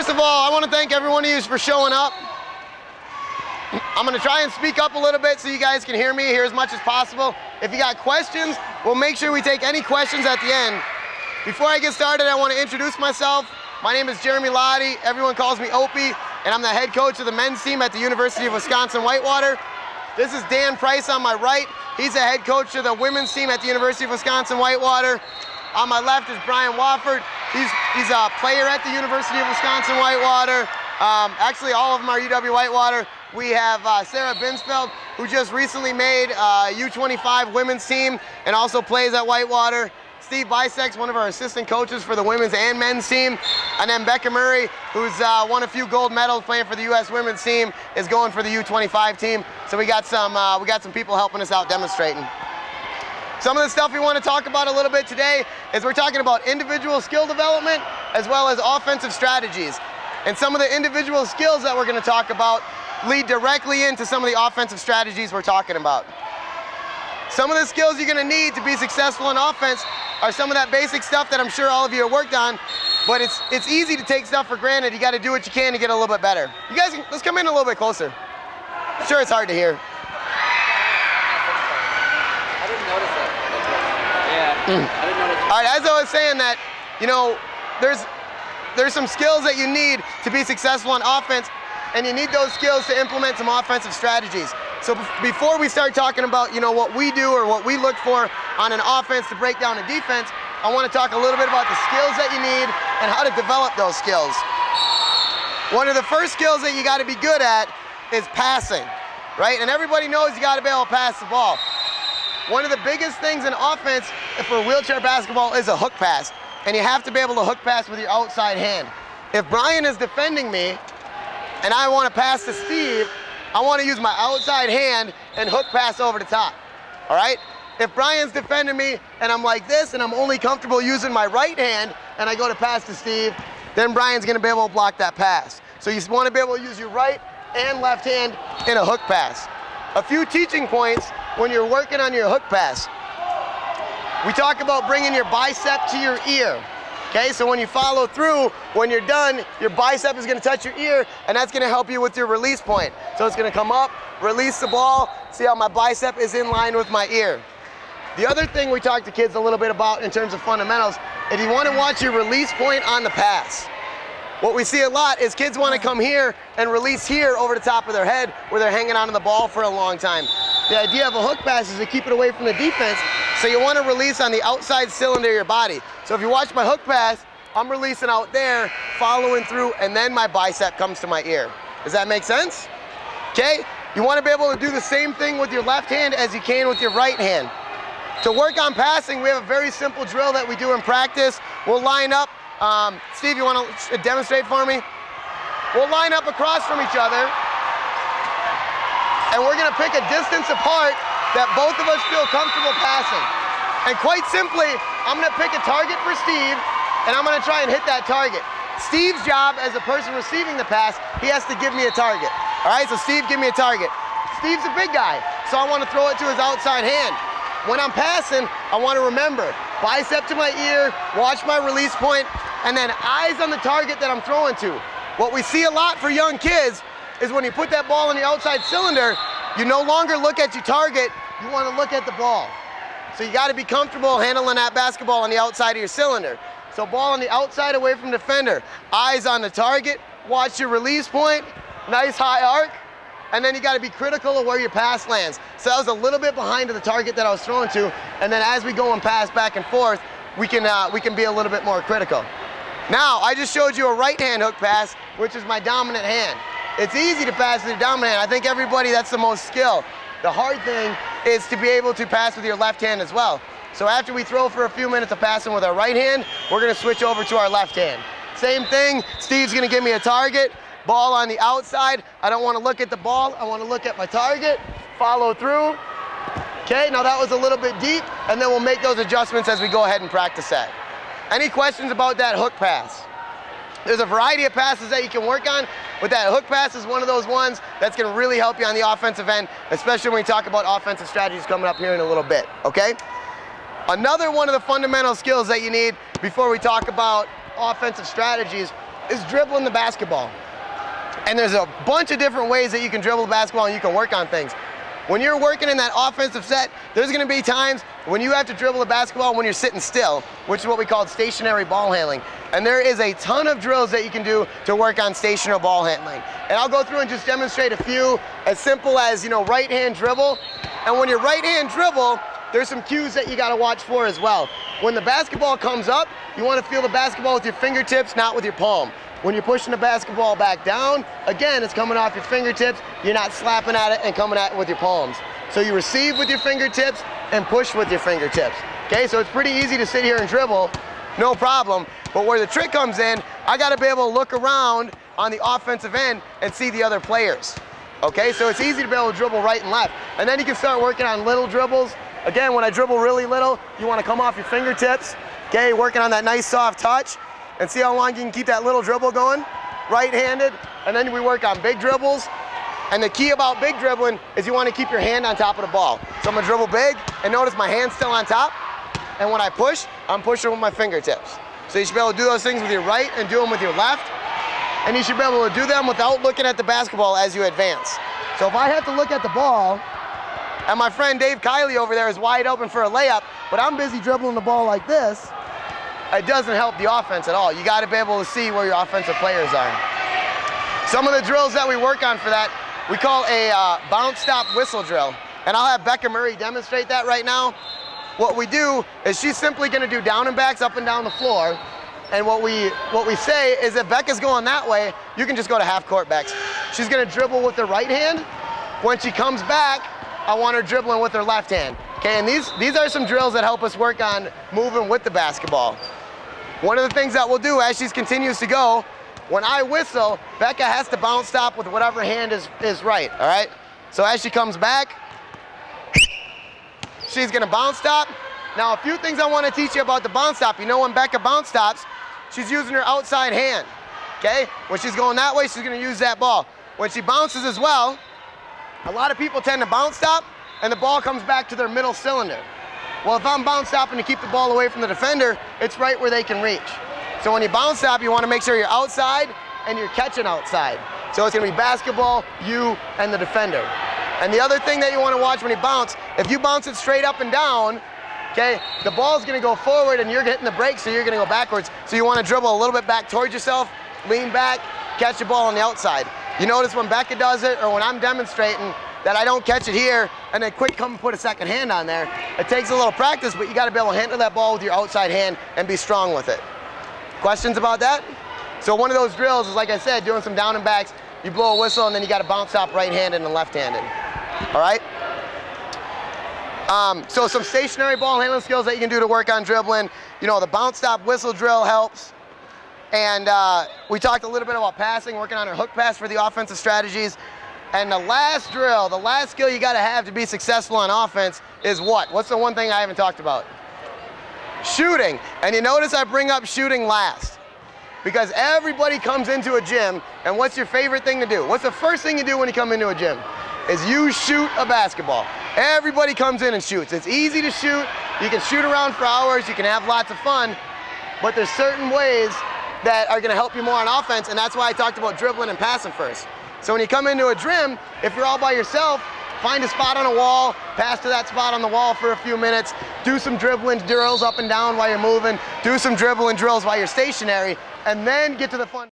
First of all, I want to thank every one of you for showing up. I'm going to try and speak up a little bit so you guys can hear me, hear as much as possible. If you got questions, we'll make sure we take any questions at the end. Before I get started, I want to introduce myself. My name is Jeremy Lottie. Everyone calls me Opie, and I'm the head coach of the men's team at the University of Wisconsin-Whitewater. This is Dan Price on my right. He's the head coach of the women's team at the University of Wisconsin-Whitewater. On my left is Brian Wofford. He's a player at the University of Wisconsin-Whitewater. Actually, all of them are UW-Whitewater. We have Sarah Binsfeld, who just recently made U25 women's team and also plays at Whitewater. Steve Biseks, one of our assistant coaches for the women's and men's team. And then Becca Murray, who's won a few gold medals playing for the U.S. women's team, is going for the U25 team. So we got some people helping us out demonstrating. Some of the stuff we want to talk about a little bit today is we're talking about individual skill development as well as offensive strategies. And some of the individual skills that we're going to talk about lead directly into some of the offensive strategies we're talking about. Some of the skills you're going to need to be successful in offense are some of that basic stuff that I'm sure all of you have worked on, but it's easy to take stuff for granted. You got to do what you can to get a little bit better. You guys, let's come in a little bit closer. I'm sure it's hard to hear. I didn't notice that. Yeah. I didn't notice. All right, as I was saying that, you know, there's some skills that you need to be successful on offense, and you need those skills to implement some offensive strategies. So before we start talking about, you know, what we do or what we look for on an offense to break down a defense, I want to talk a little bit about the skills that you need and how to develop those skills. One of the first skills that you got to be good at is passing, right? And everybody knows you got to be able to pass the ball. One of the biggest things in offense for wheelchair basketball is a hook pass. And you have to be able to hook pass with your outside hand. If Brian is defending me and I want to pass to Steve, I want to use my outside hand and hook pass over the top, all right? If Brian's defending me and I'm like this and I'm only comfortable using my right hand and I go to pass to Steve, then Brian's going to be able to block that pass. So you want to be able to use your right and left hand in a hook pass. A few teaching points when you're working on your hook pass. We talk about bringing your bicep to your ear. Okay, so when you follow through, when you're done, your bicep is going to touch your ear, and that's going to help you with your release point. So it's going to come up, release the ball, see how my bicep is in line with my ear. The other thing we talk to kids a little bit about in terms of fundamentals, if you want to watch your release point on the pass, what we see a lot is kids want to come here and release here over the top of their head where they're hanging onto the ball for a long time. The idea of a hook pass is to keep it away from the defense, so you want to release on the outside cylinder of your body. So if you watch my hook pass, I'm releasing out there, following through, and then my bicep comes to my ear. Does that make sense? Okay? You want to be able to do the same thing with your left hand as you can with your right hand. To work on passing, we have a very simple drill that we do in practice. We'll line up. Steve, you want to demonstrate for me? We'll line up across from each other, and we're going to pick a distance apart that both of us feel comfortable passing. And quite simply, I'm going to pick a target for Steve, and I'm going to try and hit that target. Steve's job as a person receiving the pass, he has to give me a target. All right, so Steve, give me a target. Steve's a big guy, so I want to throw it to his outside hand. When I'm passing, I want to remember, bicep to my ear, watch my release point, and then eyes on the target that I'm throwing to. What we see a lot for young kids is when you put that ball in the outside cylinder, you no longer look at your target, you want to look at the ball. So you got to be comfortable handling that basketball on the outside of your cylinder. So ball on the outside away from defender, eyes on the target, watch your release point, nice high arc, and then you got to be critical of where your pass lands. So that was a little bit behind to the target that I was throwing to, and then as we go and pass back and forth, we can be a little bit more critical. Now, I just showed you a right hand hook pass, which is my dominant hand. It's easy to pass with your dominant hand. I think everybody, that's the most skill. The hard thing is to be able to pass with your left hand as well. So after we throw for a few minutes of passing with our right hand, we're going to switch over to our left hand. Same thing, Steve's going to give me a target, ball on the outside. I don't want to look at the ball, I want to look at my target, follow through. Okay, now that was a little bit deep, and then we'll make those adjustments as we go ahead and practice that. Any questions about that hook pass? There's a variety of passes that you can work on, but that hook pass is one of those ones that's going to really help you on the offensive end, especially when we talk about offensive strategies coming up here in a little bit, okay? Another one of the fundamental skills that you need before we talk about offensive strategies is dribbling the basketball. And there's a bunch of different ways that you can dribble the basketball and you can work on things. When you're working in that offensive set, there's gonna be times when you have to dribble the basketball when you're sitting still, which is what we call stationary ball handling. And there is a ton of drills that you can do to work on stationary ball handling. And I'll go through and just demonstrate a few, as simple as, you know, right hand dribble. And when you're right hand dribble, there's some cues that you gotta watch for as well. When the basketball comes up, you wanna feel the basketball with your fingertips, not with your palm. When you're pushing the basketball back down, again, it's coming off your fingertips. You're not slapping at it and coming at it with your palms. So you receive with your fingertips and push with your fingertips. Okay, so it's pretty easy to sit here and dribble, no problem. But where the trick comes in, I gotta be able to look around on the offensive end and see the other players. Okay, so it's easy to be able to dribble right and left. And then you can start working on little dribbles. Again, when I dribble really little, you wanna come off your fingertips. Okay, working on that nice soft touch. And see how long you can keep that little dribble going, right-handed, and then we work on big dribbles. And the key about big dribbling is you want to keep your hand on top of the ball. So I'm gonna dribble big, and notice my hand's still on top, and when I push, I'm pushing with my fingertips. So you should be able to do those things with your right and do them with your left, and you should be able to do them without looking at the basketball as you advance. So if I have to look at the ball, and my friend Dave Kiley over there is wide open for a layup, but I'm busy dribbling the ball like this, it doesn't help the offense at all. You gotta be able to see where your offensive players are. Some of the drills that we work on for that, we call a bounce, stop, whistle drill. And I'll have Becca Murray demonstrate that right now. What we do is she's simply gonna do down and backs up and down the floor. And what we say is if Becca's going that way, you can just go to half court backs. She's gonna dribble with her right hand. When she comes back, I want her dribbling with her left hand. Okay, and these are some drills that help us work on moving with the basketball. One of the things that we'll do as she continues to go, when I whistle, Becca has to bounce stop with whatever hand is right, all right? So as she comes back, she's gonna bounce stop. Now a few things I wanna teach you about the bounce stop. You know when Becca bounce stops, she's using her outside hand, okay? When she's going that way, she's gonna use that ball. When she bounces as well, a lot of people tend to bounce stop and the ball comes back to their middle cylinder. Well, if I'm bounce stopping to keep the ball away from the defender, it's right where they can reach. So when you bounce stop, you want to make sure you're outside and you're catching outside. So it's going to be basketball, you, and the defender. And the other thing that you want to watch when you bounce, if you bounce it straight up and down, okay, the ball's going to go forward and you're hitting the brakes, so you're going to go backwards. So you want to dribble a little bit back towards yourself, lean back, catch the ball on the outside. You notice when Becca does it or when I'm demonstrating that I don't catch it here and then quick come and put a second hand on there. It takes a little practice, but you got to be able to handle that ball with your outside hand and be strong with it. Questions about that? So one of those drills is, like I said, doing some down and backs. You blow a whistle and then you got to bounce stop right-handed and left-handed. All right? So some stationary ball handling skills that you can do to work on dribbling. You know, the bounce stop whistle drill helps. And we talked a little bit about passing, working on our hook pass for the offensive strategies. And the last drill, the last skill you gotta have to be successful on offense is what? What's the one thing I haven't talked about? Shooting. And you notice I bring up shooting last. Because everybody comes into a gym, and what's your favorite thing to do? What's the first thing you do when you come into a gym? Is you shoot a basketball. Everybody comes in and shoots. It's easy to shoot. You can shoot around for hours. You can have lots of fun. But there's certain ways that are gonna help you more on offense, and that's why I talked about dribbling and passing first. So when you come into a gym, if you're all by yourself, find a spot on a wall, pass to that spot on the wall for a few minutes, do some dribbling drills up and down while you're moving, do some dribbling drills while you're stationary, and then get to the fun.